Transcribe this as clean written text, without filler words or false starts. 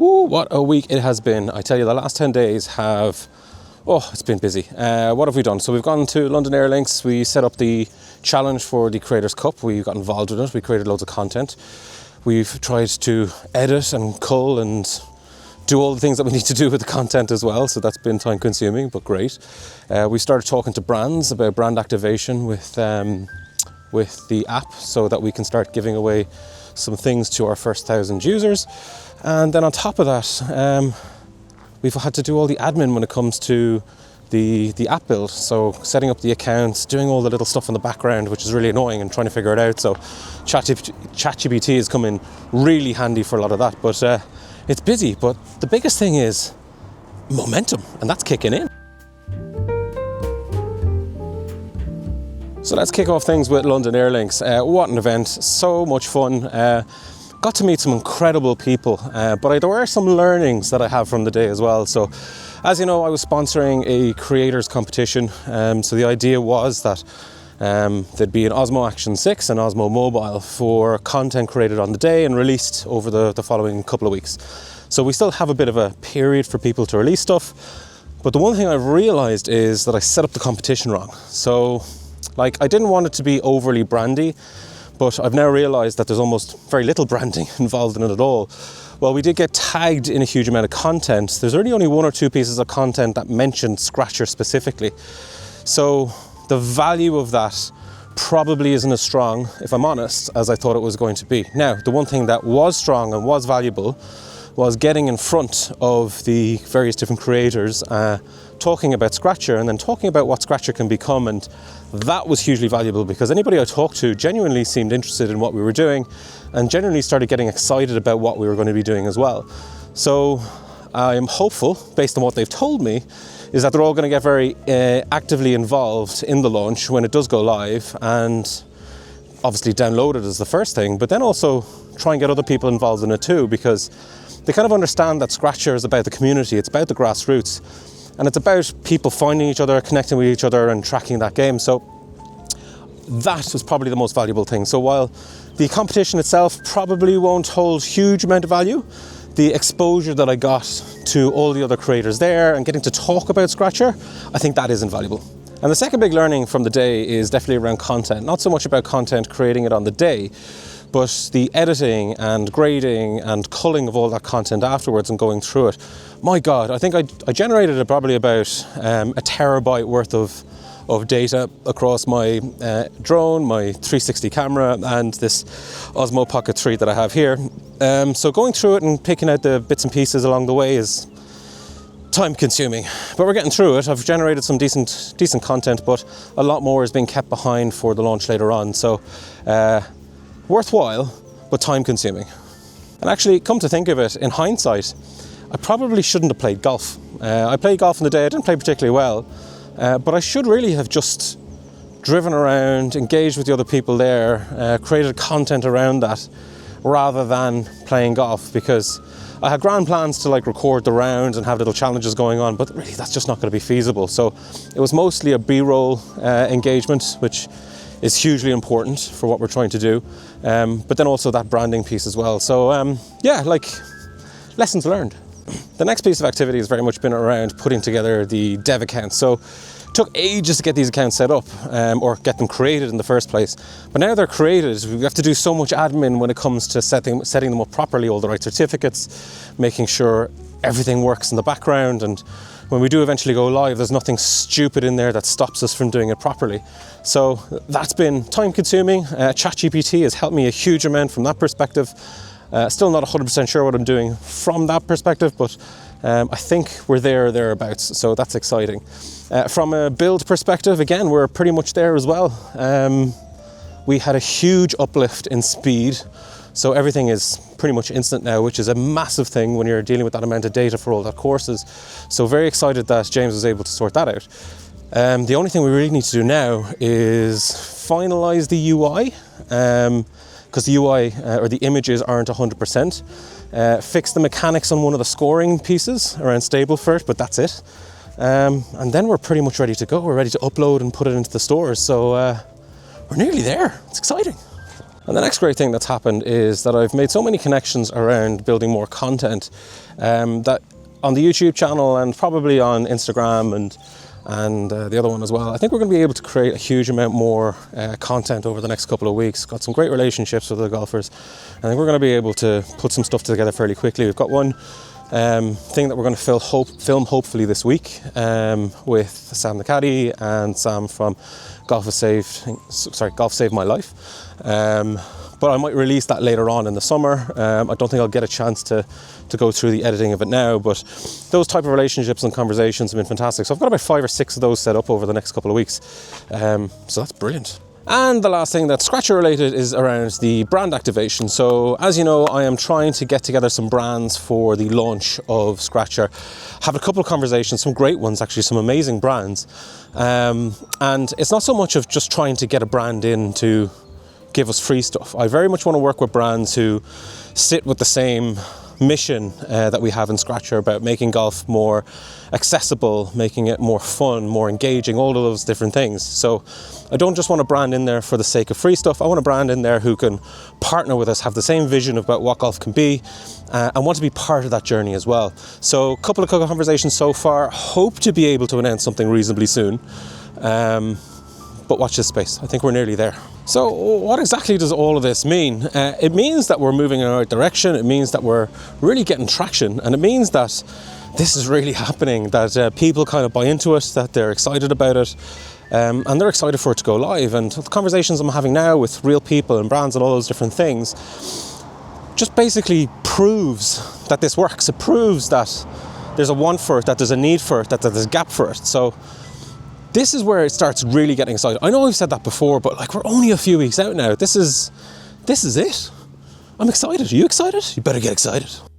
Woo, what a week it has been. I tell you, the last 10 days have, it's been busy. What have we done? So we've gone to London Airlinks. We set up the challenge for the Creators Cup. We got involved in it. We created loads of content. We've tried to edit and cull and do all the things that we need to do with the content as well. So that's been time consuming, but great. We started talking to brands about brand activation with the app so that we can start giving away some things to our first 1,000 users. And then on top of that, we've had to do all the admin when it comes to the app build. So setting up the accounts, doing all the little stuff in the background, which is really annoying, and trying to figure it out. So ChatGPT has come in really handy for a lot of that. But it's busy. But the biggest thing is momentum, and that's kicking in. So let's kick off things with London Airlinks. What an event, so much fun. Got to meet some incredible people, but there were some learnings that I have from the day as well. So as you know, I was sponsoring a creators competition. So the idea was that there'd be an Osmo Action 6 and Osmo Mobile for content created on the day and released over the following couple of weeks. So we still have a bit of a period for people to release stuff. But the one thing I've realized is that I set up the competition wrong. So I didn't want it to be overly brandy, but I've now realized that there's almost very little branding involved in it at all. Well, we did get tagged in a huge amount of content. There's only one or two pieces of content that mentioned Skratchr specifically. So the value of that probably isn't as strong, if I'm honest, as I thought it was going to be. Now, the one thing that was strong and was valuable was getting in front of the various different creators, talking about Skratchr and then talking about what Skratchr can become. And that was hugely valuable because anybody I talked to genuinely seemed interested in what we were doing and genuinely started getting excited about what we were going to be doing as well. So I am hopeful, based on what they've told me, is that they're all going to get very actively involved in the launch when it does go live, and obviously download it as the first thing, but then also try and get other people involved in it too, because they kind of understand that Skratchr is about the community, it's about the grassroots, and it's about people finding each other, connecting with each other and tracking that game. So that was probably the most valuable thing. So while the competition itself probably won't hold huge amount of value, the exposure that I got to all the other creators there and getting to talk about Skratchr, I think that is invaluable. And the second big learning from the day is definitely around content. Not so much about content, creating it on the day, but the editing and grading and culling of all that content afterwards and going through it. My God, I think I generated probably about a terabyte worth of data across my drone, my 360 camera, and this Osmo Pocket 3 that I have here. So going through it and picking out the bits and pieces along the way is time consuming, but we're getting through it. I've generated some decent content, but a lot more is being kept behind for the launch later on. So worthwhile, but time consuming. And actually, come to think of it, in hindsight, I probably shouldn't have played golf. I played golf in the day, I didn't play particularly well, but I should really have just driven around, engaged with the other people there, created content around that, rather than playing golf, because I had grand plans to record the rounds and have little challenges going on, but really that's just not going to be feasible. So it was mostly a B-roll engagement, which is hugely important for what we're trying to do, but then also that branding piece as well. So lessons learned. The next piece of activity has very much been around putting together the dev accounts. So it took ages to get these accounts set up or get them created in the first place. But now they're created, we have to do so much admin when it comes to setting them up properly, all the right certificates, making sure everything works in the background, and when we do eventually go live, there's nothing stupid in there that stops us from doing it properly. So that's been time consuming. ChatGPT has helped me a huge amount from that perspective. Still not 100% sure what I'm doing from that perspective, but I think we're there or thereabouts, so that's exciting. From a build perspective, again, we're pretty much there as well. We had a huge uplift in speed, so everything is pretty much instant now, which is a massive thing when you're dealing with that amount of data for all that courses. So very excited that James was able to sort that out. The only thing we really need to do now is finalize the UI, because the UI or the images aren't 100%. Fix the mechanics on one of the scoring pieces around Stablefurt, but that's it. And then we're pretty much ready to go. We're ready to upload and put it into the stores. So we're nearly there. It's exciting. And the next great thing that's happened is that I've made so many connections around building more content that on the YouTube channel and probably on Instagram and the other one as well. I think we're going to be able to create a huge amount more content over the next couple of weeks. Got some great relationships with the golfers. I think we're going to be able to put some stuff together fairly quickly. We've got one thing that we're going to film hopefully this week with Sam the caddy and Sam from Golf Saved My Life. But I might release that later on in the summer. I don't think I'll get a chance to go through the editing of it now, but those type of relationships and conversations have been fantastic. So I've got about 5 or 6 of those set up over the next couple of weeks. So that's brilliant. And the last thing that's Skratchr related is around the brand activation. So as you know, I am trying to get together some brands for the launch of Skratchr. Have a couple of conversations, some great ones actually, some amazing brands. And it's not so much of just trying to get a brand in to give us free stuff. I very much want to work with brands who sit with the same mission that we have in Skratchr about making golf more accessible, making it more fun, more engaging, all of those different things. So I don't just want a brand in there for the sake of free stuff. I want a brand in there who can partner with us, have the same vision about what golf can be, and want to be part of that journey as well. So a couple of conversations so far. Hope to be able to announce something reasonably soon. But watch this space. I think we're nearly there. So what exactly does all of this mean? It means that we're moving in the right direction. It means that we're really getting traction. And it means that this is really happening, that people kind of buy into it, that they're excited about it, and they're excited for it to go live. And the conversations I'm having now with real people and brands and all those different things just basically proves that this works. It proves that there's a want for it, that there's a need for it, that there's a gap for it. So this is where it starts really getting excited. I know I've said that before, but like, we're only a few weeks out now. This is it. I'm excited. Are you excited? You better get excited.